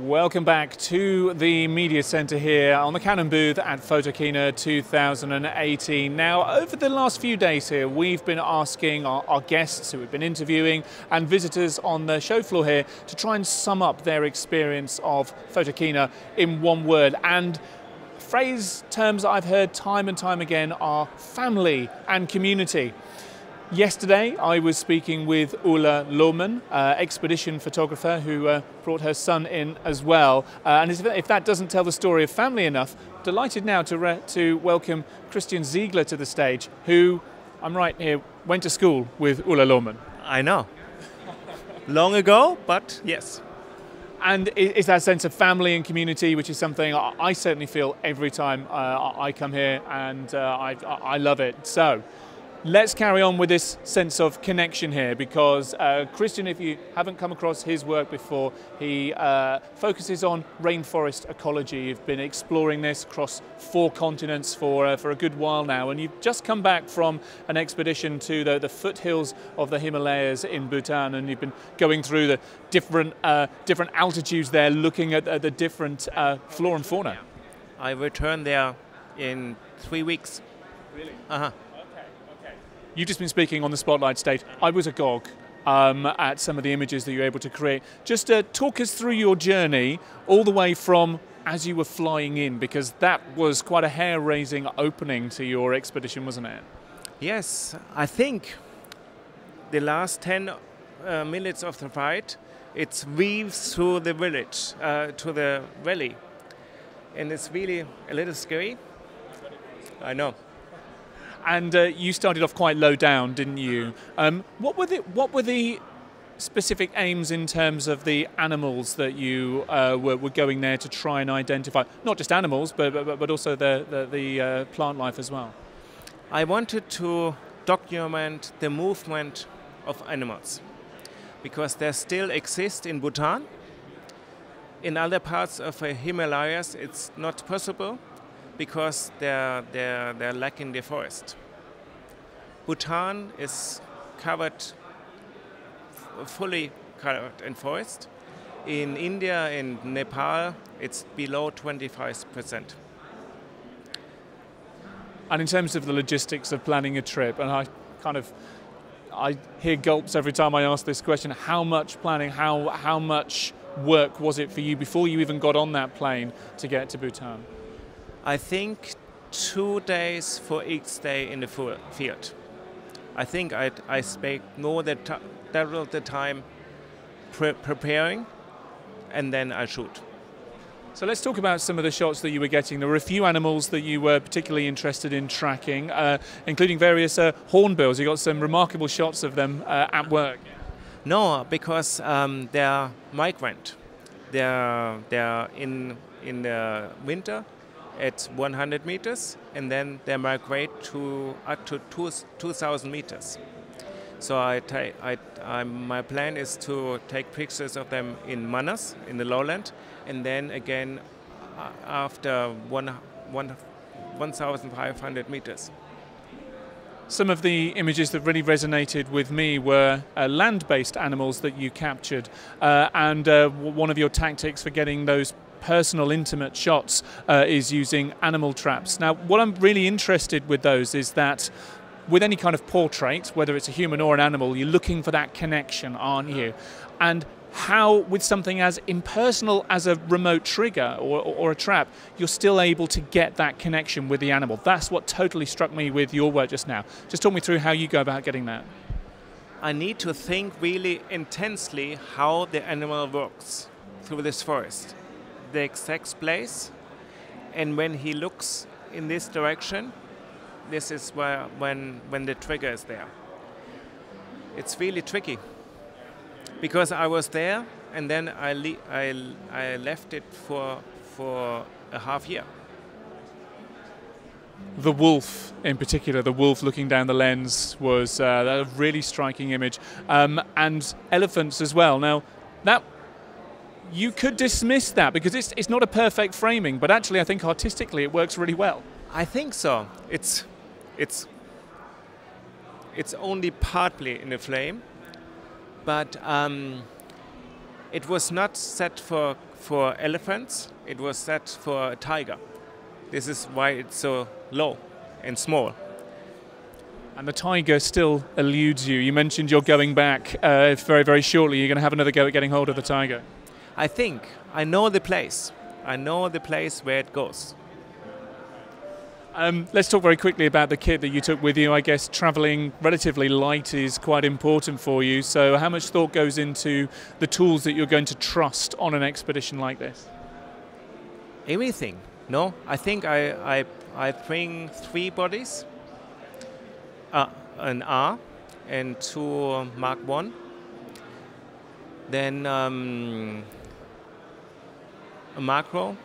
Welcome back to the Media Centre here on the Canon booth at Photokina 2018. Now, over the last few days here, we've been asking our guests who we've been interviewing and visitors on the show floor here to try and sum up their experience of Photokina in one word. And terms I've heard time and time again are family and community. Yesterday, I was speaking with Ulla Lohmann, expedition photographer, who brought her son in as well. And if that doesn't tell the story of family enough, delighted now to welcome Christian Ziegler to the stage, who, I'm right here, went to school with Ulla Lohmann. I know. Long ago, but yes. And is that sense of family and community, which is something I certainly feel every time I come here, and I love it. So let's carry on with this sense of connection here, because Christian, if you haven't come across his work before, he focuses on rainforest ecology. You've been exploring this across 4 continents for a good while now, and you've just come back from an expedition to the foothills of the Himalayas in Bhutan, and you've been going through the different altitudes there, looking at the different flora and fauna. I returned there in 3 weeks. Really? Uh-huh. You've just been speaking on the Spotlight stage. I was agog at some of the images that you were able to create. Just talk us through your journey all the way from as you were flying in, because that was quite a hair-raising opening to your expedition, wasn't it? Yes, I think the last 10 minutes of the flight, it weaves through the village, to the valley. And it's really a little scary. I know. And you started off quite low down, didn't you? What were the specific aims in terms of the animals that you were going there to try and identify? Not just animals, but also the plant life as well. I wanted to document the movement of animals, because they still exist in Bhutan. In other parts of the Himalayas, it's not possible, because they're lacking the forest. Bhutan is fully covered in forest. In India and Nepal, it's below 25%. And in terms of the logistics of planning a trip, and I hear gulps every time I ask this question, how much planning, how much work was it for you before you even got on that plane to get to Bhutan? I think 2 days for each day in the field. I think I spent more than double the time preparing, and then I shoot. So let's talk about some of the shots that you were getting. There were a few animals that you were particularly interested in tracking, including various hornbills. You got some remarkable shots of them at work. No, because they are migrant. They are in the winter at 100 meters, and then they migrate to up to 2,000 meters. So my plan is to take pictures of them in Manas, in the lowland, and then again after 1,500 meters. Some of the images that really resonated with me were land-based animals that you captured, and one of your tactics for getting those personal, intimate shots is using animal traps. Now, what I'm really interested with those is that with any kind of portrait, whether it's a human or an animal, you're looking for that connection, aren't you? And how, with something as impersonal as a remote trigger or a trap, you're still able to get that connection with the animal. That's what totally struck me with your work just now. Just talk me through how you go about getting that. I need to think really intensely how the animal works through this forest. The exact place, and when he looks in this direction, this is when the trigger is there. It's really tricky, because I was there and then I left it for a half year. The wolf in particular, the wolf looking down the lens, was a really striking image, and elephants as well. Now, that you could dismiss that because it's not a perfect framing, but actually I think artistically it works really well. I think so. It's only partly in the frame, but It was not set for elephants, it was set for a tiger. This is why it's so low and small. And the tiger still eludes you. You mentioned you're going back very, very shortly. You're going to have another go at getting hold of the tiger. I think I know the place. I know the place where it goes. Let's talk very quickly about the kit that you took with you. I guess traveling relatively light is quite important for you. So how much thought goes into the tools that you're going to trust on an expedition like this? Everything. No, I think I bring 3 bodies, an R and 2 Mark 1. Then a macro,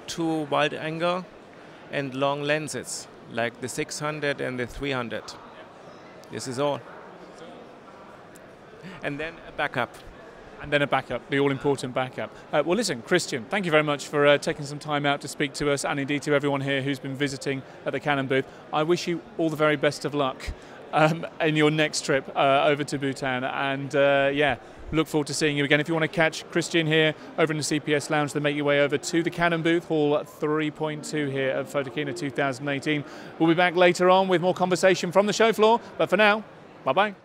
2 wide angle, and long lenses, like the 600 and the 300. This is all. And then a backup. And then a backup, the all-important backup. Well, listen, Christian, thank you very much for taking some time out to speak to us, and indeed to everyone here who's been visiting at the Canon booth. I wish you all the very best of luck in your next trip over to Bhutan, and yeah, look forward to seeing you again. If you want to catch Christian here over in the CPS Lounge, then make your way over to the Canon booth, Hall 3.2 here at Photokina 2018. We'll be back later on with more conversation from the show floor, but for now, bye-bye.